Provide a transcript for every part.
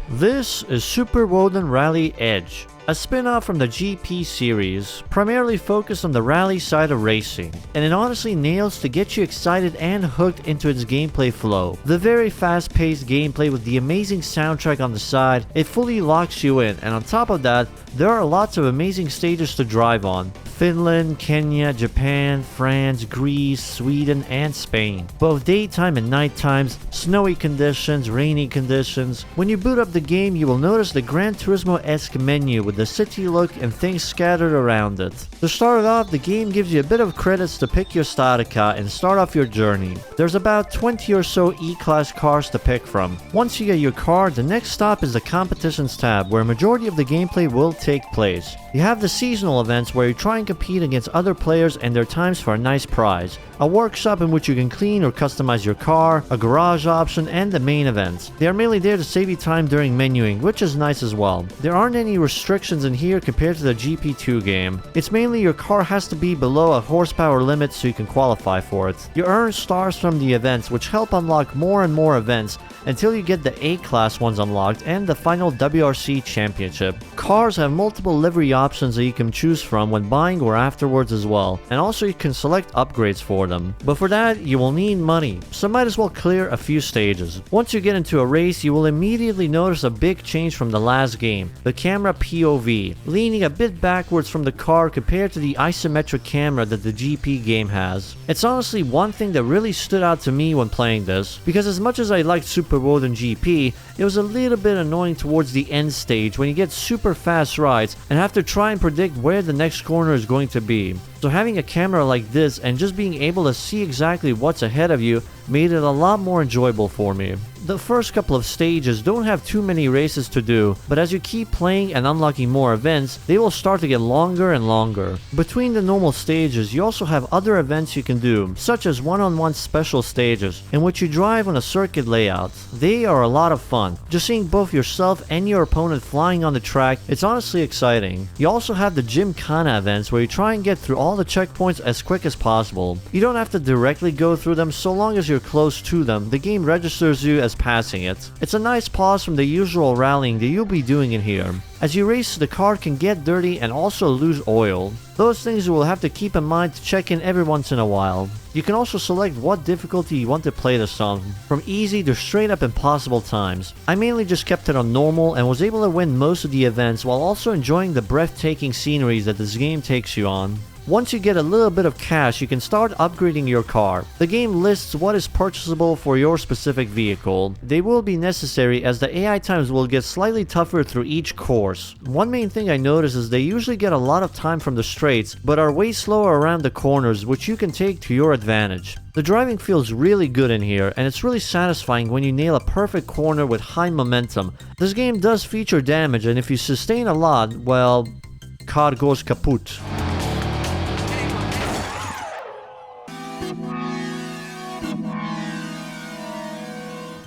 This is Super Woden Rally Edge, a spin-off from the GP series, primarily focused on the rally side of racing, and it honestly nails to get you excited and hooked into its gameplay flow. The very fast-paced gameplay with the amazing soundtrack on the side, it fully locks you in, and on top of that, there are lots of amazing stages to drive on. Finland, Kenya, Japan, France, Greece, Sweden, and Spain. Both daytime and night times, snowy conditions, rainy conditions. When you boot up the game, you will notice the Gran Turismo-esque menu with the city look and things scattered around it. To start off, the game gives you a bit of credits to pick your starter car and start off your journey. There's about 20 or so E-Class cars to pick from. Once you get your car, the next stop is the Competitions tab, where a majority of the gameplay will take place. You have the seasonal events where you try and compete against other players and their times for a nice prize. A workshop in which you can clean or customize your car, a garage option, and the main events. They are mainly there to save you time during menuing, which is nice as well. There aren't any restrictions in here compared to the GP2 game. It's mainly your car has to be below a horsepower limit so you can qualify for it. You earn stars from the events, which help unlock more and more events until you get the A-Class ones unlocked and the final WRC Championship. Cars have multiple livery options that you can choose from when buying or afterwards as well, and also you can select upgrades for them. But for that, you will need money, so might as well clear a few stages. Once you get into a race, you will immediately notice a big change from the last game, the camera POV, leaning a bit backwards from the car compared to the isometric camera that the GP game has. It's honestly one thing that really stood out to me when playing this, because as much as I liked Super Woden GP, it was a little bit annoying towards the end stage when you get super fast rides and have to try and predict where the next corner is going to be. So having a camera like this and just being able to see exactly what's ahead of you made it a lot more enjoyable for me. The first couple of stages don't have too many races to do, but as you keep playing and unlocking more events, they will start to get longer and longer. Between the normal stages, you also have other events you can do, such as one-on-one special stages, in which you drive on a circuit layout. They are a lot of fun. Just seeing both yourself and your opponent flying on the track, it's honestly exciting. You also have the Gymkhana events where you try and get through all the checkpoints as quick as possible. You don't have to directly go through them, so long as you're close to them, the game registers you as passing it. It's a nice pause from the usual rallying that you'll be doing in here. As you race, the car can get dirty and also lose oil. Those things you will have to keep in mind to check in every once in a while. You can also select what difficulty you want to play this on, from easy to straight up impossible times. I mainly just kept it on normal and was able to win most of the events while also enjoying the breathtaking sceneries that this game takes you on. Once you get a little bit of cash, you can start upgrading your car. The game lists what is purchasable for your specific vehicle. They will be necessary as the AI times will get slightly tougher through each course. One main thing I noticed is they usually get a lot of time from the straights, but are way slower around the corners, which you can take to your advantage. The driving feels really good in here, and it's really satisfying when you nail a perfect corner with high momentum. This game does feature damage, and if you sustain a lot, well, car goes kaput.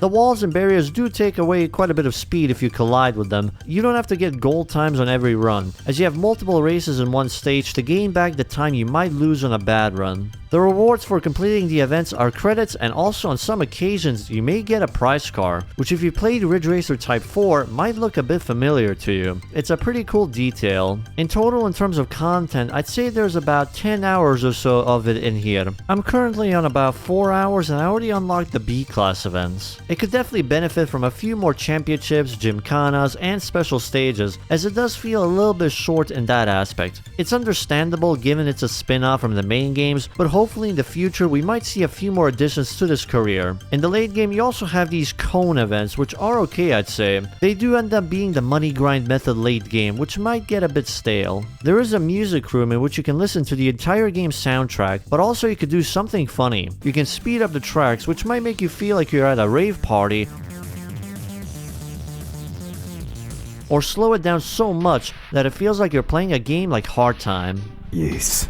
The walls and barriers do take away quite a bit of speed if you collide with them. You don't have to get gold times on every run, as you have multiple races in one stage to gain back the time you might lose on a bad run. The rewards for completing the events are credits, and also on some occasions you may get a prize car, which if you played Ridge Racer Type 4 might look a bit familiar to you. It's a pretty cool detail. In total, in terms of content, I'd say there's about 10 hours or so of it in here. I'm currently on about 4 hours and I already unlocked the B-Class events. It could definitely benefit from a few more championships, gymkhanas, and special stages, as it does feel a little bit short in that aspect. It's understandable given it's a spin-off from the main games, but hopefully in the future we might see a few more additions to this career. In the late game you also have these cone events, which are okay I'd say. They do end up being the money grind method late game, which might get a bit stale. There is a music room in which you can listen to the entire game's soundtrack, but also you could do something funny. You can speed up the tracks, which might make you feel like you're at a rave party, or slow it down so much that it feels like you're playing a game like Hard Time. Yes,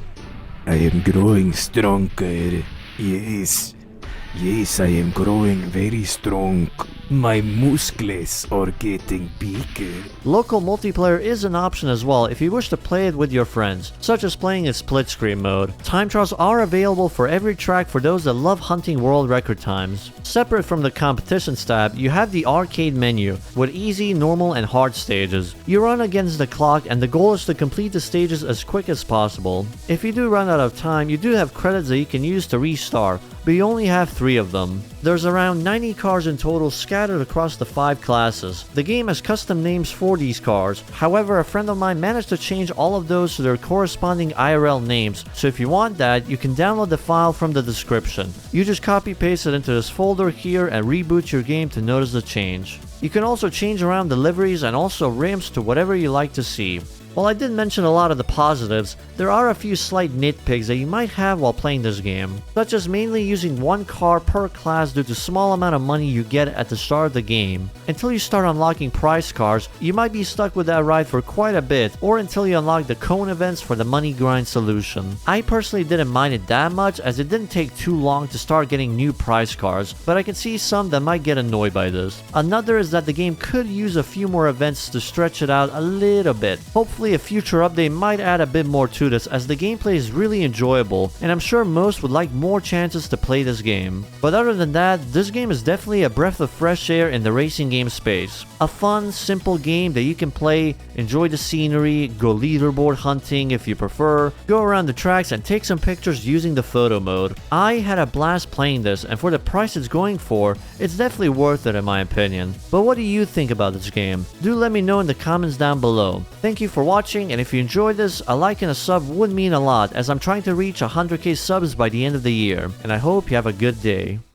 I am growing stronger. Yes, I am growing very strong. My muscles are getting bigger. Local multiplayer is an option as well if you wish to play it with your friends, such as playing in split screen mode. Time trials are available for every track for those that love hunting world record times. Separate from the competitions tab, you have the arcade menu with easy, normal, and hard stages. You run against the clock and the goal is to complete the stages as quick as possible. If you do run out of time, you do have credits that you can use to restart, but you only have 3 of them. There's around 90 cars in total scattered across the 5 classes. The game has custom names for these cars, however a friend of mine managed to change all of those to their corresponding IRL names, so if you want that, you can download the file from the description. You just copy paste it into this folder here and reboot your game to notice the change. You can also change around the liveries and also rims to whatever you like to see. While I did mention a lot of the positives, there are a few slight nitpicks that you might have while playing this game, such as mainly using 1 car per class due to small amount of money you get at the start of the game. Until you start unlocking prize cars, you might be stuck with that ride for quite a bit, or until you unlock the cone events for the money grind solution. I personally didn't mind it that much as it didn't take too long to start getting new prize cars, but I can see some that might get annoyed by this. Another is that the game could use a few more events to stretch it out a little bit. Hopefully a future update might add a bit more to this as the gameplay is really enjoyable and I'm sure most would like more chances to play this game. But other than that, this game is definitely a breath of fresh air in the racing game space. A fun, simple game that you can play, enjoy the scenery, go leaderboard hunting if you prefer, go around the tracks and take some pictures using the photo mode. I had a blast playing this and for the price it's going for, it's definitely worth it in my opinion. But what do you think about this game? Do let me know in the comments down below. Thank you for watching, and if you enjoyed this, a like and a sub would mean a lot as I'm trying to reach 100k subs by the end of the year, and I hope you have a good day.